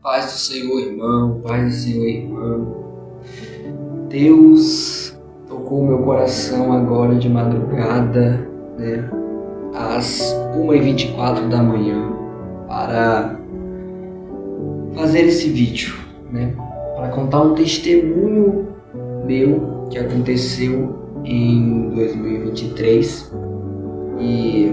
Paz do Senhor, irmão, paz do Senhor, irmã. Deus tocou meu coração agora de madrugada, né, às 1h24 da manhã, para fazer esse vídeo, né, para contar um testemunho meu que aconteceu em 2023 e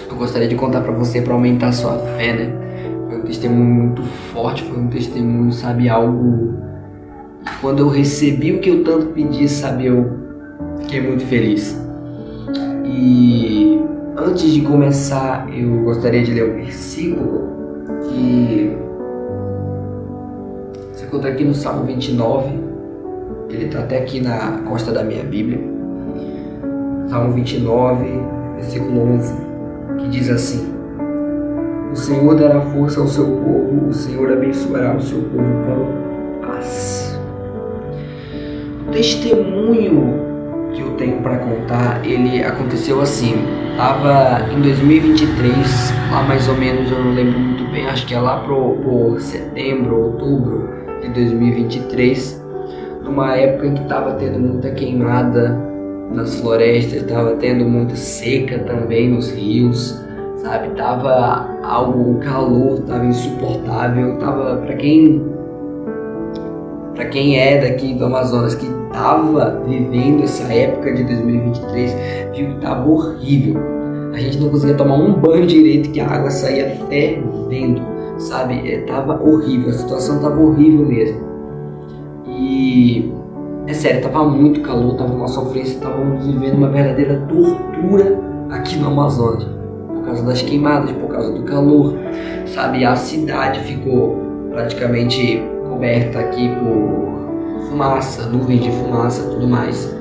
eu gostaria de contar para você para aumentar a sua fé, né? Foi um testemunho muito forte, foi um testemunho, sabe, algo... Quando eu recebi o que eu tanto pedi, sabe, eu fiquei muito feliz. E antes de começar, eu gostaria de ler um versículo que se encontra aqui no Salmo 29. Ele está até aqui na costa da minha Bíblia. Salmo 29, versículo 11, que diz assim: O Senhor dará força ao seu povo, o Senhor abençoará o seu povo com paz. O testemunho que eu tenho para contar, ele aconteceu assim. Estava em 2023, lá mais ou menos, eu não lembro muito bem, acho que é lá por setembro, outubro de 2023, numa época em que estava tendo muita queimada nas florestas, estava tendo muita seca também nos rios, sabe? Tava o calor tava insuportável, tava para quem é daqui do Amazonas, que tava vivendo essa época de 2023, viu que tava horrível. A gente não conseguia tomar um banho direito, que a água saía fervendo, sabe? Tava horrível, a situação tava horrível mesmo. E é sério, tava muito calor, tava uma sofrência, estávamos vivendo uma verdadeira tortura aqui no Amazonas, por causa das queimadas, por causa do calor, sabe? A cidade ficou praticamente coberta aqui por fumaça, nuvens de fumaça e tudo mais.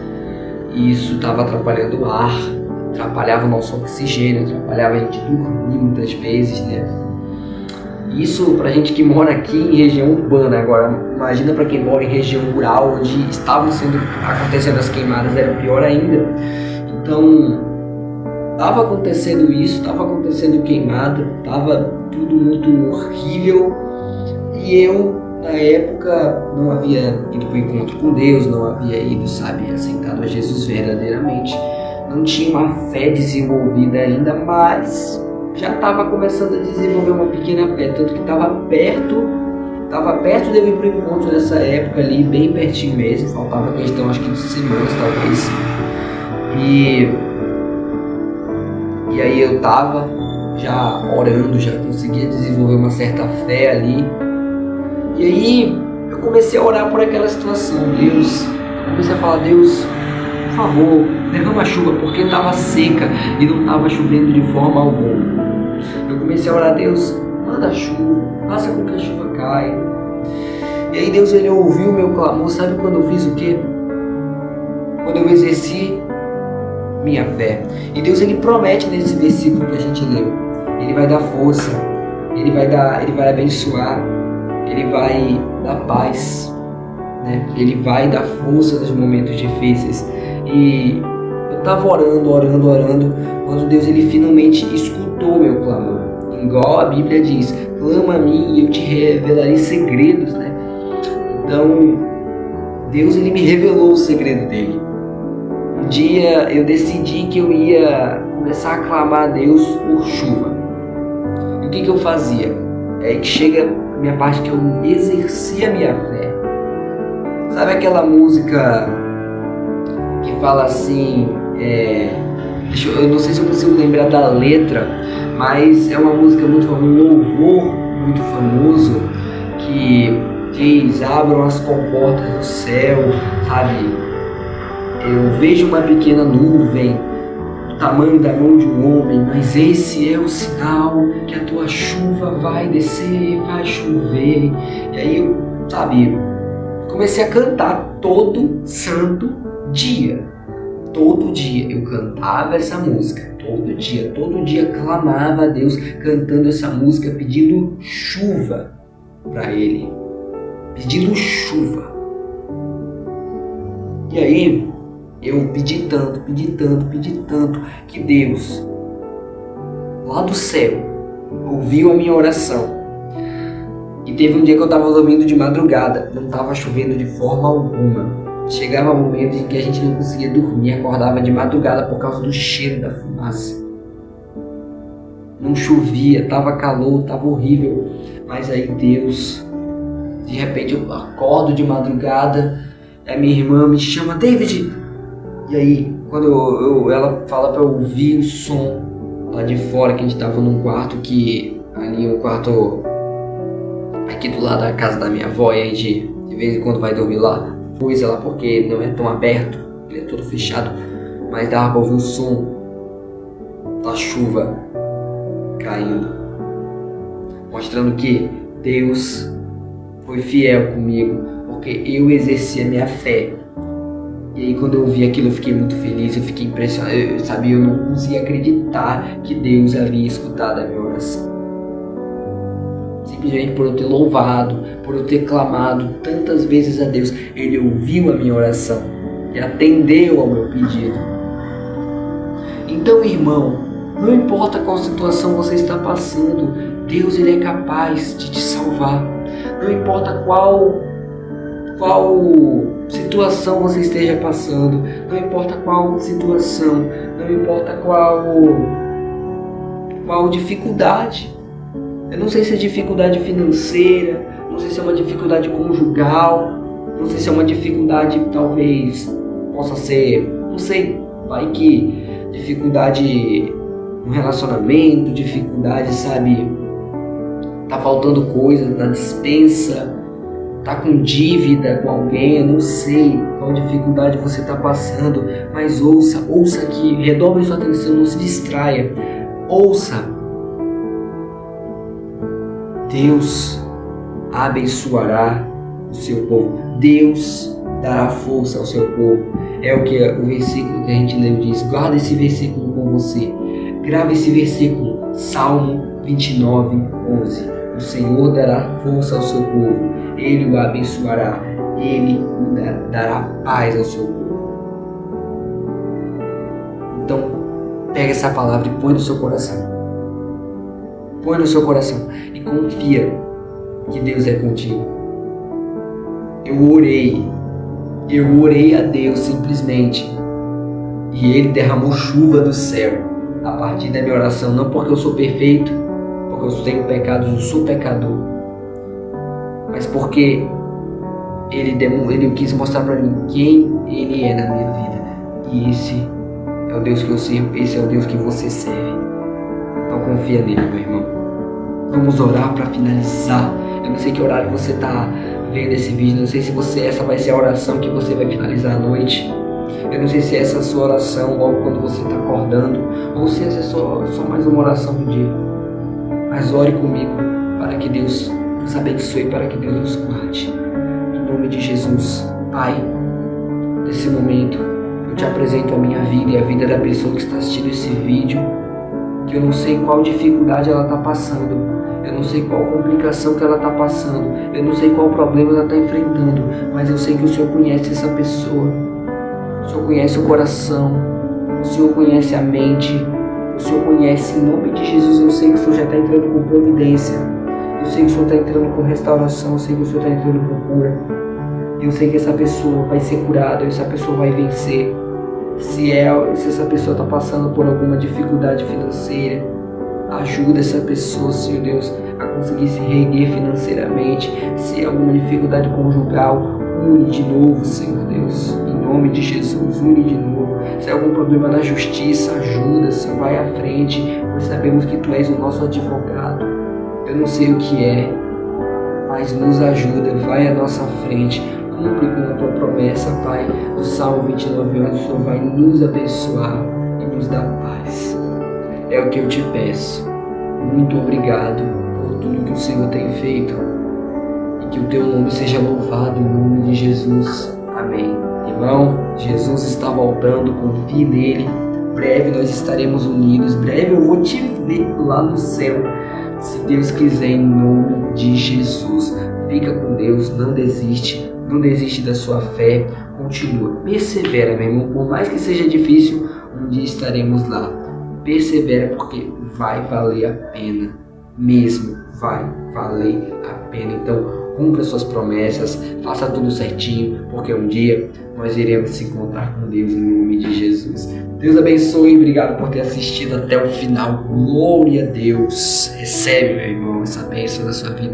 E isso estava atrapalhando o ar, atrapalhava o nosso oxigênio, atrapalhava a gente dormir muitas vezes, né? Isso pra gente que mora aqui em região urbana. Agora, imagina pra quem mora em região rural, onde estavam acontecendo as queimadas, era pior ainda. Então, estava acontecendo isso, estava acontecendo queimada, estava tudo muito horrível. E eu, na época, não havia ido para o encontro com Deus, não havia ido, sabe, aceitado a Jesus verdadeiramente. Não tinha uma fé desenvolvida ainda, mas já estava começando a desenvolver uma pequena fé, tanto que estava perto de eu ir para o encontro nessa época ali, bem pertinho mesmo, faltava questão acho que de semanas talvez. E aí eu estava já orando, já conseguia desenvolver uma certa fé ali. E aí eu comecei a orar por aquela situação. Eu comecei a falar: Deus, por favor, derrama chuva, porque estava seca e não estava chovendo de forma alguma. Eu comecei a orar: Deus, manda chuva, faça com que a chuva caia. E aí Deus, ele ouviu o meu clamor. Sabe quando eu fiz o quê? Quando eu exerci minha fé. E Deus, ele promete nesse versículo que a gente leu: Ele vai dar força, Ele vai abençoar, Ele vai dar paz, né? Ele vai dar força nos momentos difíceis. E eu estava orando, quando Deus, ele finalmente escutou meu clamor. Igual a Bíblia diz: clama a mim e eu te revelarei segredos, né? Então, Deus, ele me revelou o segredo dele. Um dia eu decidi que eu ia começar a clamar a Deus por chuva. E o que eu fazia? É aí que chega a minha parte, que eu exercia a minha fé. Sabe aquela música que fala assim, eu não sei se eu consigo lembrar da letra, mas é uma música muito famosa, um louvor muito famoso, que diz: abram as comportas do céu, sabe? Eu vejo uma pequena nuvem do tamanho da mão de um homem, mas esse é o sinal que a tua chuva vai descer, vai chover. E aí eu, sabe, comecei a cantar todo santo dia. Todo dia eu cantava essa música, todo dia clamava a Deus cantando essa música, pedindo chuva para Ele, pedindo chuva. E aí eu pedi tanto, que Deus, lá do céu, ouviu a minha oração e teve um dia que eu estava dormindo de madrugada, não estava chovendo de forma alguma. Chegava um momento em que a gente não conseguia dormir, acordava de madrugada por causa do cheiro da fumaça. Não chovia, estava calor, estava horrível. Mas aí Deus, de repente eu acordo de madrugada, a minha irmã me chama, David. E aí, quando ela fala para eu ouvir o som lá de fora, que a gente estava num quarto que, ali um quarto aqui do lado da casa da minha avó, e a gente de vez em quando vai dormir lá. Coisa lá porque não é tão aberto, ele é todo fechado, mas dava para ouvir o som da chuva caindo, mostrando que Deus foi fiel comigo, porque eu exerci a minha fé. E aí quando eu vi aquilo eu fiquei muito feliz, eu fiquei impressionado, eu não conseguia acreditar que Deus havia escutado a minha oração. Simplesmente por eu ter louvado, por eu ter clamado tantas vezes a Deus, Ele ouviu a minha oração e atendeu ao meu pedido. Então, irmão, não importa qual situação você está passando, Deus Ele é capaz de te salvar. Não importa qual situação você esteja passando, não importa qual situação, não importa qual dificuldade. Eu não sei se é dificuldade financeira, não sei se é uma dificuldade conjugal, não sei se é uma dificuldade, talvez possa ser, não sei, vai que dificuldade no relacionamento, dificuldade, sabe, tá faltando coisa na despensa, tá com dívida com alguém, eu não sei qual dificuldade você está passando, mas ouça aqui, redobre sua atenção, não se distraia, ouça. Deus abençoará o seu povo. Deus dará força ao seu povo. É o que o versículo que a gente leu diz. Guarda esse versículo com você. Grava esse versículo. Salmo 29, 11. O Senhor dará força ao seu povo. Ele o abençoará. Ele dará paz ao seu povo. Então, pega essa palavra e põe no seu coração. Põe no seu coração e confia que Deus é contigo. Eu orei a Deus simplesmente e Ele derramou chuva do céu a partir da minha oração, não porque eu sou perfeito, porque eu tenho pecados, eu sou pecador, mas porque Ele quis mostrar para mim quem Ele é na minha vida. E esse é o Deus que eu sirvo, esse é o Deus que você serve. Então confia nele, meu irmão. Vamos orar para finalizar. Eu não sei que horário você está vendo esse vídeo. Não sei se essa vai ser a oração que você vai finalizar à noite. Eu não sei se essa é a sua oração logo quando você está acordando, ou se essa é só mais uma oração do dia. Mas ore comigo para que Deus nos abençoe, para que Deus nos guarde. Em nome de Jesus, Pai, nesse momento eu te apresento a minha vida e a vida da pessoa que está assistindo esse vídeo, que eu não sei qual dificuldade ela está passando, eu não sei qual complicação que ela está passando, eu não sei qual problema ela está enfrentando, mas eu sei que o Senhor conhece essa pessoa, o Senhor conhece o coração, o Senhor conhece a mente, o Senhor conhece. Em nome de Jesus, eu sei que o Senhor já está entrando com providência, eu sei que o Senhor está entrando com restauração, eu sei que o Senhor está entrando com cura, eu sei que essa pessoa vai ser curada, essa pessoa vai vencer. Se essa pessoa está passando por alguma dificuldade financeira, ajuda essa pessoa, Senhor Deus, a conseguir se reerguer financeiramente. Se é alguma dificuldade conjugal, une de novo, Senhor Deus, em nome de Jesus, une de novo. Se é algum problema na justiça, ajuda, Senhor, vai à frente, pois sabemos que Tu és o nosso advogado. Eu não sei o que é, mas nos ajuda, vai à nossa frente. Cumpre com a Tua promessa, Pai, do Salmo 29, onde o Senhor vai nos abençoar e nos dar paz. É o que eu te peço. Muito obrigado por tudo que o Senhor tem feito e que o Teu nome seja louvado em nome de Jesus. Amém. Irmão, Jesus está voltando, confie nele. Breve nós estaremos unidos. Breve eu vou te ver lá no céu, se Deus quiser, em nome de Jesus. Fica com Deus, não desiste. Não desiste da sua fé, continua, persevera, meu irmão, por mais que seja difícil, um dia estaremos lá. Persevera porque vai valer a pena, mesmo vai valer a pena. Então, cumpra suas promessas, faça tudo certinho, porque um dia nós iremos se encontrar com Deus em nome de Jesus. Deus abençoe, obrigado por ter assistido até o final. Glória a Deus. Recebe, meu irmão, essa bênção na sua vida.